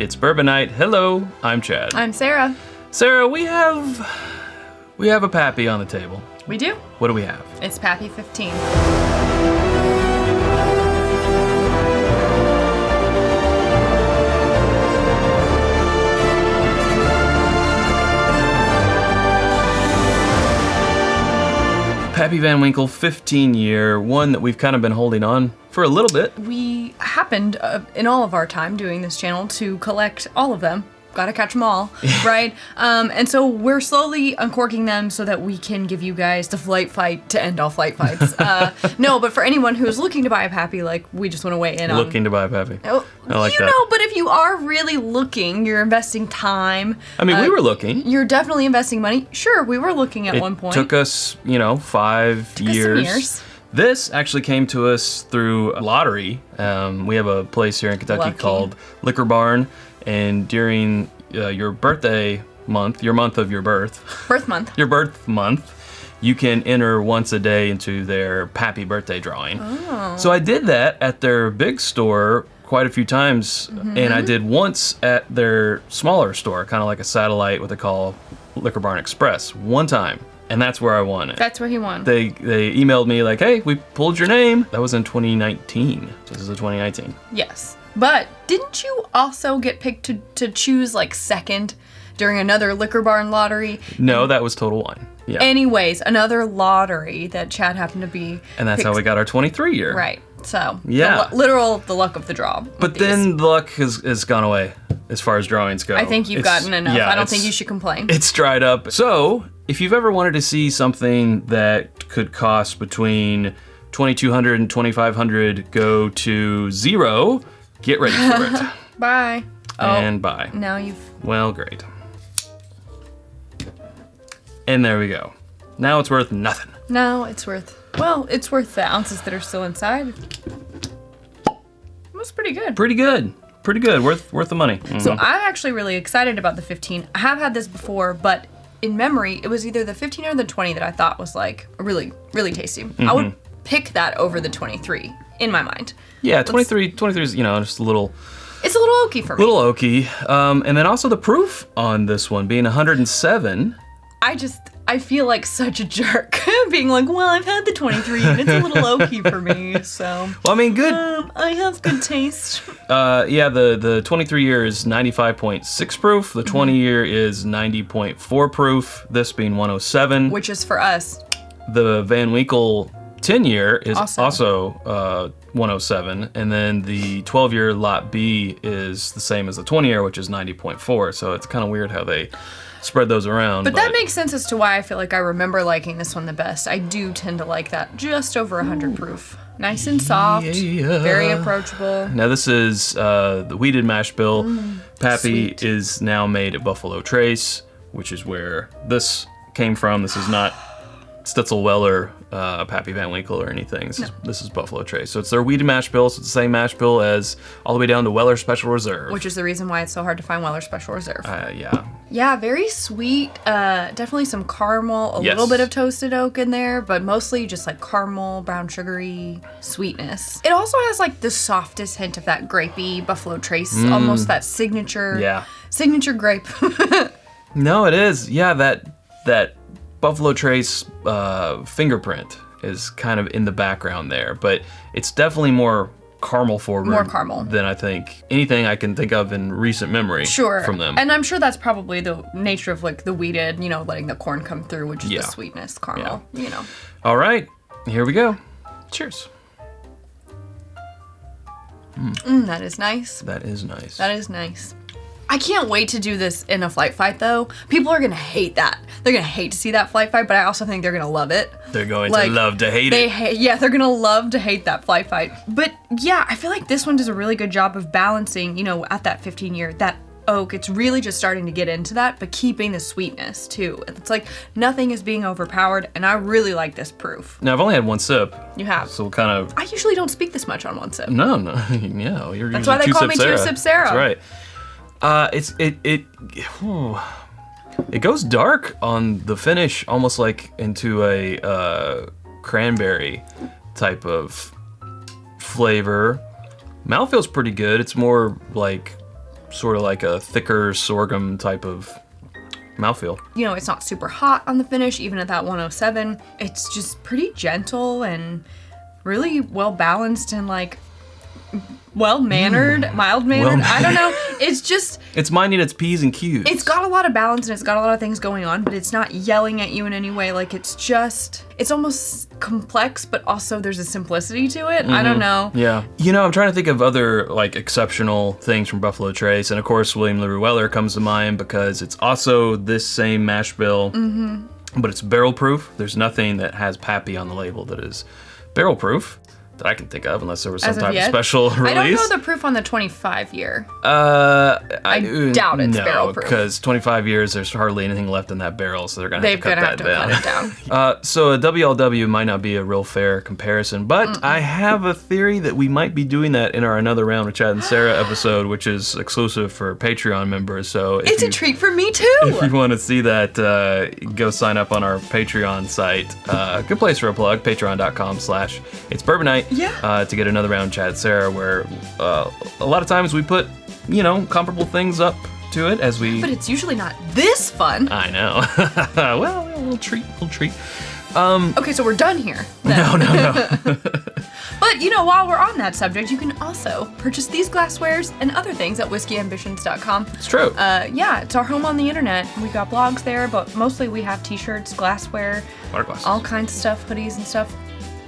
It's Bourbon Night. Hello, I'm Chad. I'm Sarah. Sarah, we have a Pappy on the table. We do. What do we have? It's Pappy 15. Pappy Van Winkle 15-year, one that we've kind of been holding on for a little bit. We happened, in all of our time doing this channel, to collect all of them. Gotta catch them all, right? And so we're slowly uncorking them so that we can give you guys the flight fight to end all flight fights. No, but for anyone who's looking to buy a Pappy, like, we just want to weigh in on... Looking to buy a Pappy. Oh, I like that. know, but if you are really looking, you're investing time. I mean, we were looking. You're definitely investing money. Sure, we were looking at one point. It took us, 5 years. Some years. This actually came to us through a lottery. We have a place here in Kentucky called Liquor Barn, and during your birthday month, your month of your birth. Your birth month, you can enter once a day into their Pappy birthday drawing. Oh. So I did that at their big store quite a few times, and I did once at their smaller store, kind of like a satellite, what they call Liquor Barn Express, one time. And that's where I won it. That's where he won. They emailed me like, hey, we pulled your name. That was in 2019. So this is a 2019. Yes. But didn't you also get picked to choose like second during another Liquor Barn lottery? No, that was Total Wine. Yeah. Anyways, another lottery that Chad happened to be. And that's how we got our 23 year. Right. So, yeah. The luck of the draw. But then the luck has gone away as far as drawings go. I think you've gotten enough. Yeah, I don't think you should complain. It's dried up. So, if you've ever wanted to see something that could cost between $2,200 and $2,500 go to zero, get ready for it. Bye. And bye. Now you've... Well, great. And there we go. Now it's worth nothing. No, it's worth... Well, it's worth the ounces that are still inside. It was pretty good. Pretty good. Worth the money. Mm-hmm. So I'm actually really excited about the 15. I have had this before, but in memory, it was either the 15 or the 20 that I thought was like really, really tasty. I would pick that over the 23 in my mind. Yeah, 23 is, just a little... It's a little oaky for me. Little oaky. And then also the proof on this one being 107. I feel like such a jerk being like, well, I've had the 23 and it's a little oaky for me, so. Well, I mean, good. I have good taste. Yeah, the 23 year is 95.6 proof. The 20 year is 90.4 proof. This being 107. Which is for us. The Van Winkle 10 year is also 107. And then the 12 year lot B is the same as the 20 year, which is 90.4. So it's kind of weird how they spread those around. But that makes sense as to why I feel like I remember liking this one the best. I do tend to like that just over 100 proof. Nice and soft, very approachable. Now this is the weeded mash bill. Pappy is now made at Buffalo Trace, which is where this came from. This is not Stitzle-Weller, Pappy Van Winkle or anything. This is Buffalo Trace. So it's their weeded mash bill. So it's the same mash bill as all the way down to Weller Special Reserve. Which is the reason why it's so hard to find Weller Special Reserve. Yeah. Yeah, very sweet. Definitely some caramel, a little bit of toasted oak in there, but mostly just like caramel, brown sugary sweetness. It also has like the softest hint of that grapey Buffalo Trace, almost that signature grape. No, it is. Yeah, that Buffalo Trace fingerprint is kind of in the background there, but it's definitely more caramel forward than I think anything I can think of in recent memory from them. And I'm sure that's probably the nature of like the weeded, letting the corn come through, which is the sweetness, caramel, All right, here we go. Cheers. That is nice. That is nice. That is nice. I can't wait to do this in a flight fight, though. People are going to hate that. They're going to hate to see that flight fight, but I also think they're going to love it. They're going to love to hate it. Yeah, they're going to love to hate that flight fight. But yeah, I feel like this one does a really good job of balancing, at that 15 year, that oak, it's really just starting to get into that, but keeping the sweetness, too. It's like nothing is being overpowered, and I really like this proof. Now, I've only had one sip. You have. So kind of... I usually don't speak this much on one sip. No. Yeah, you're That's why they call me Two Sip Sarah. That's right. It goes dark on the finish, almost like into a cranberry type of flavor. Mouthfeel's pretty good. It's more like sort of like a thicker sorghum type of mouthfeel. You know, it's not super hot on the finish, even at that 107. It's just pretty gentle and really well balanced and like well-mannered, mild-mannered. I don't know. It's just... It's minding its P's and Q's. It's got a lot of balance and it's got a lot of things going on, but it's not yelling at you in any way. Like, it's just... It's almost complex, but also there's a simplicity to it. I don't know. Yeah. You know, I'm trying to think of other, like, exceptional things from Buffalo Trace, and of course, William LaRue Weller comes to mind because it's also this same mash bill, but it's barrel proof. There's nothing that has Pappy on the label that is barrel proof that I can think of, unless there was some type of special release. I don't know the proof on the 25 year. I doubt it's barrel proof. Because 25 years, there's hardly anything left in that barrel, so they're going to have to cut that down. So a WLW might not be a real fair comparison, but I have a theory that we might be doing that in our Another Round with Chad and Sarah episode, which is exclusive for Patreon members. So it's a treat for me too. If you want to see that, go sign up on our Patreon site. Good place for a plug, patreon.com/itsbourbonnight. Yeah. To get Another Round Chad Sarah, where a lot of times we put, you know, comparable things up to it as we... But it's usually not this fun. I know. Well, a little treat. Okay, so we're done here. Then. No. But, you know, while we're on that subject, you can also purchase these glasswares and other things at whiskeyambitions.com. It's true. Yeah, it's our home on the internet. We got blogs there, but mostly we have t-shirts, glassware, water glasses, all kinds of stuff, hoodies and stuff.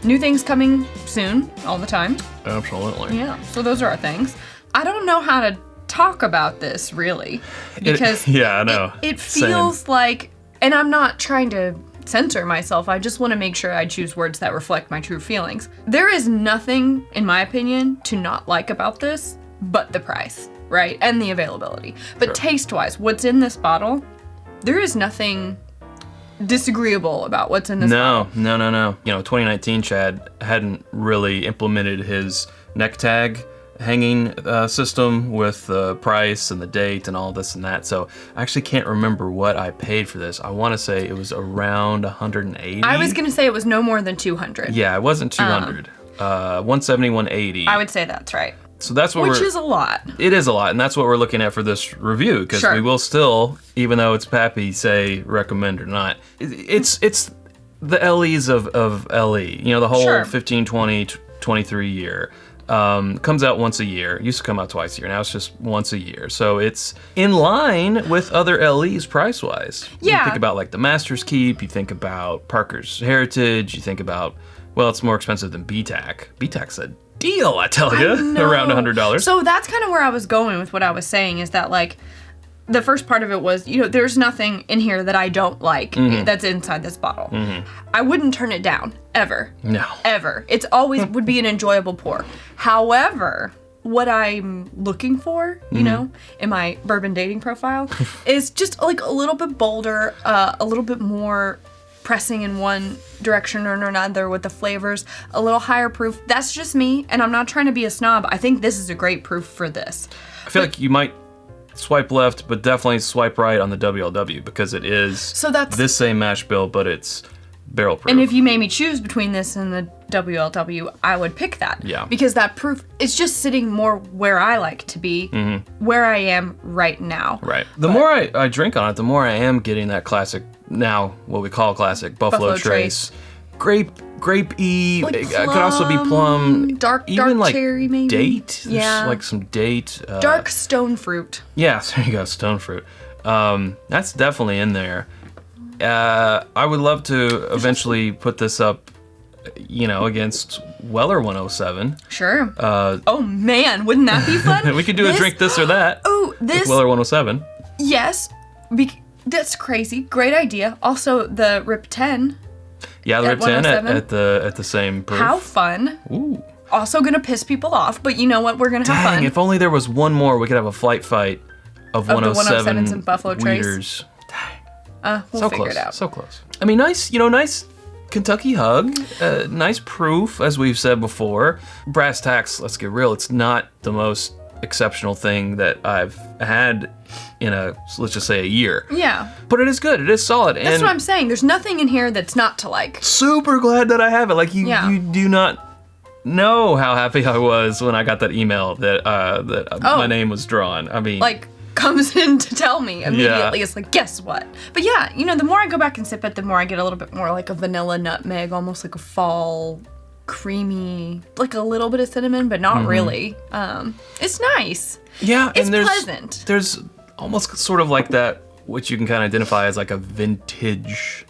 New things coming soon, all the time. Absolutely. Yeah, so those are our things. I don't know how to talk about this, really. Because I know. It feels like, and I'm not trying to censor myself, I just want to make sure I choose words that reflect my true feelings. There is nothing, in my opinion, to not like about this, but the price, right? And the availability. But taste-wise, what's in this bottle, there is nothing disagreeable about what's in this bottle. No. You know, 2019 Chad hadn't really implemented his neck tag hanging system with the price and the date and all this and that. So I actually can't remember what I paid for this. I want to say it was around 180. I was going to say it was no more than 200. Yeah, it wasn't 200. 170, 180. I would say that's right. So that's what Which is a lot. It is a lot, and that's what we're looking at for this review, because we will still, even though it's Pappy, say recommend or not. It's the LEs of LE. You know, the whole 15, 20, 23 year. Comes out once a year. Used to come out twice a year. Now it's just once a year. So it's in line with other LEs price-wise. Yeah. You think about like the Master's Keep. You think about Parker's Heritage. You think about, well, it's more expensive than BTAC. BTAC's a deal, I tell you, around $100. So that's kind of where I was going with what I was saying, is that like the first part of it was, you know, there's nothing in here that I don't like that's inside this bottle. I wouldn't turn it down, ever. No. Ever. It's always would be an enjoyable pour. However, what I'm looking for, you know, in my bourbon dating profile is just like a little bit bolder, a little bit more pressing in one direction or another with the flavors, a little higher proof. That's just me, and I'm not trying to be a snob. I think this is a great proof for this. I feel like you might swipe left, but definitely swipe right on the WLW, because it is this same mash bill, but it's barrel proof. And if you made me choose between this and the WLW, I would pick that. Yeah. Because that proof is just sitting more where I like to be, where I am right now. Right. The more I drink on it, the more I am getting that classic, now what we call classic, Buffalo Trace. Grape-y, like it could also be plum. Dark like cherry, maybe. Date. Yeah. There's like some date. Dark stone fruit. Yeah, there you go, stone fruit. That's definitely in there. I would love to eventually put this up, you know, against Weller 107. Sure. Oh man, wouldn't that be fun? We could do a drink this or that. Oh, this. With Weller 107. Yes. That's crazy. Great idea. Also, the Rip 10. Yeah, the Rip 10 at the same proof. How fun. Ooh. Also gonna piss people off, but you know what? We're gonna have fun. If only there was one more, we could have a flight fight of 107 the 107s and Buffalo Trace. We'll figure it out. So close. I mean, nice Kentucky hug, nice proof, as we've said before. Brass tacks, let's get real, it's not the most exceptional thing that I've had in let's just say a year. Yeah. But it is good, it is solid. That's what I'm saying, there's nothing in here that's not to like. Super glad that I have it. Like, you do not know how happy I was when I got that email that my name was drawn. I mean, like, comes in to tell me immediately. It's like, guess what? But yeah, the more I go back and sip it, the more I get a little bit more like a vanilla nutmeg, almost like a fall creamy, like a little bit of cinnamon, but not really. It's nice. Yeah, it's and there's pleasant. There's almost sort of like that, which you can kind of identify as like a vintage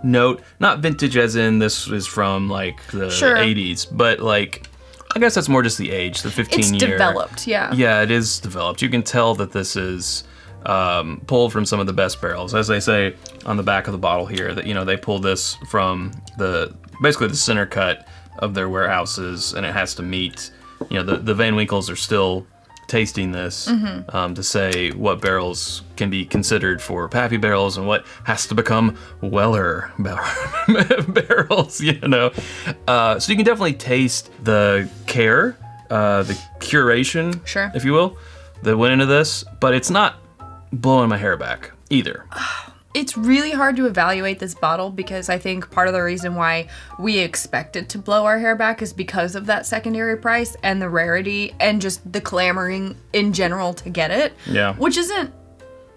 note. Not vintage as in this is from like the 80s, but like, I guess that's more just the age, the 15 year. It's developed, yeah. Yeah, it is developed. You can tell that this is pulled from some of the best barrels. As they say on the back of the bottle here, that, they pulled this from basically the center cut of their warehouses, and it has to meet, the Van Winkles are still tasting this to say what barrels can be considered for Pappy barrels and what has to become Weller barrels, So you can definitely taste the care, the curation, if you will, that went into this, but it's not blowing my hair back either. It's really hard to evaluate this bottle because I think part of the reason why we expect it to blow our hair back is because of that secondary price and the rarity and just the clamoring in general to get it. Yeah. Which isn't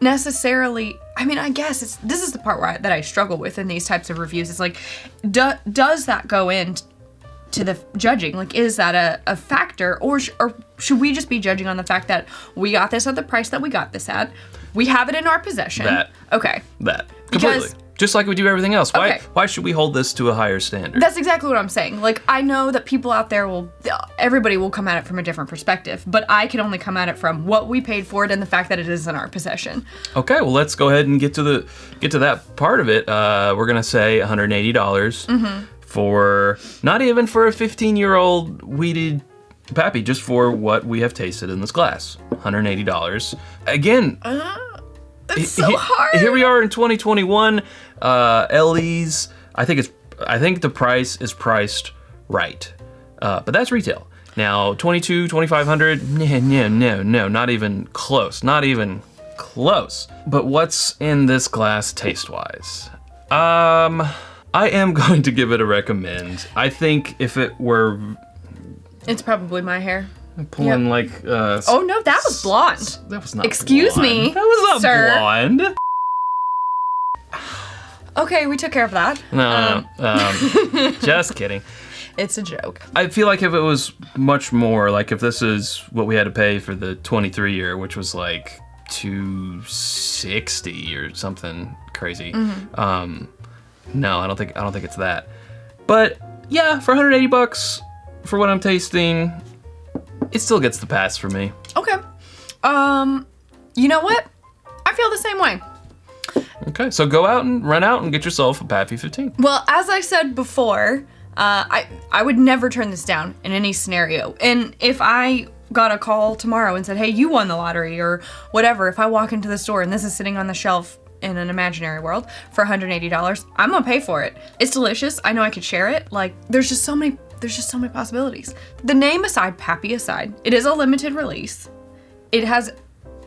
necessarily, I guess this is the part that I struggle with in these types of reviews. It's like, does that go into the judging? Like, is that a factor, or should we just be judging on the fact that we got this at the price that we got this at? We have it in our possession. Okay. Completely. Just like we do everything else. Why should we hold this to a higher standard? That's exactly what I'm saying. Like, I know that people out there everybody will come at it from a different perspective, but I can only come at it from what we paid for it and the fact that it is in our possession. Okay, well, let's go ahead and get to that part of it. We're gonna say $180 for not even for a 15-year-old wheated Pappy, just for what we have tasted in this glass. $180. Again, it's so hard. Here we are in 2021. LEs. I think the price is priced right, but that's retail. Now, $2,200, no, not even close. Not even close. But what's in this glass taste-wise? I am going to give it a recommend. I think if it were... It's probably my hair. I'm pulling like... oh, no, that was blonde. That was not Excuse blonde. me, That was not sir. blonde. Okay, we took care of that. No, just kidding. It's a joke. I feel like if it was much more, like if this is what we had to pay for the 23 year, which was like $260 or something crazy. No, I don't think it's that. But yeah, for $180 for what I'm tasting, it still gets the pass for me. Okay. You know what? I feel the same way. Okay, so go out and run out and get yourself a Pappy 15. Well, as I said before, I would never turn this down in any scenario. And if I got a call tomorrow and said, hey, you won the lottery or whatever, if I walk into the store and this is sitting on the shelf in an imaginary world for $180, I'm gonna pay for it. It's delicious. I know I could share it. Like, there's just so many possibilities. The name aside, Pappy aside, it is a limited release. It has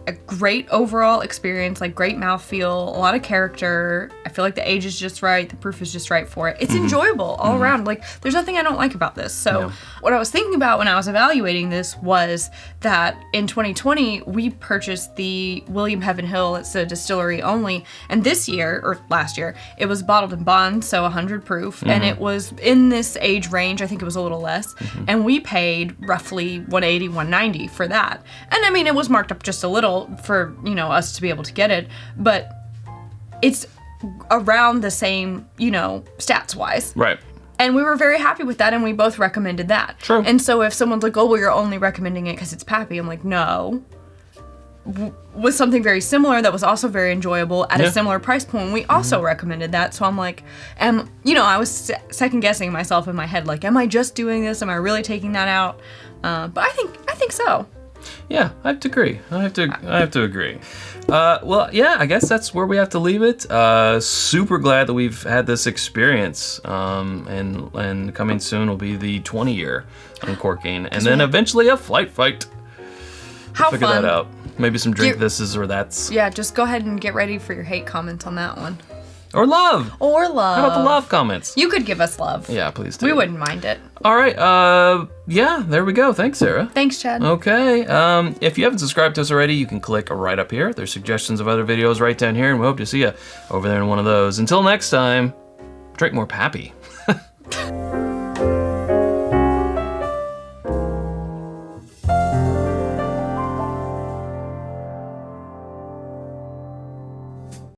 a great overall experience, like great mouthfeel, a lot of character. I feel like the age is just right, the proof is just right for it. It's enjoyable all around. Like, there's nothing I don't like about this. So what I was thinking about when I was evaluating this was that in 2020, we purchased the William Heaven Hill. It's a distillery only. And this year, or last year, it was bottled in bond, so 100 proof. And it was in this age range. I think it was a little less. And we paid roughly $180, $190 for that. And I mean, it was marked up just a little for, us to be able to get it, but it's around the same, stats wise. Right. And we were very happy with that, and we both recommended that. True. And so if someone's like, oh, well, you're only recommending it because it's Pappy, I'm like, no. With something very similar that was also very enjoyable at a similar price point, we also recommended that. So I'm like, I was second guessing myself in my head, like, am I just doing this? Am I really taking that out? But I think so. Yeah, I have to agree. I have to agree. Well, yeah, I guess that's where we have to leave it. Super glad that we've had this experience. And coming soon will be the 20-year uncorking, and then eventually a flight fight. How Figure fun. that out. Maybe some drink thises or that's. Yeah, just go ahead and get ready for your hate comments on that one. Or love. Or love. How about the love comments? You could give us love. Yeah, please do. We wouldn't mind it. All right. Yeah, there we go. Thanks, Sarah. Thanks, Chad. Okay. If you haven't subscribed to us already, you can click right up here. There's suggestions of other videos right down here, and we hope to see you over there in one of those. Until next time, drink more Pappy.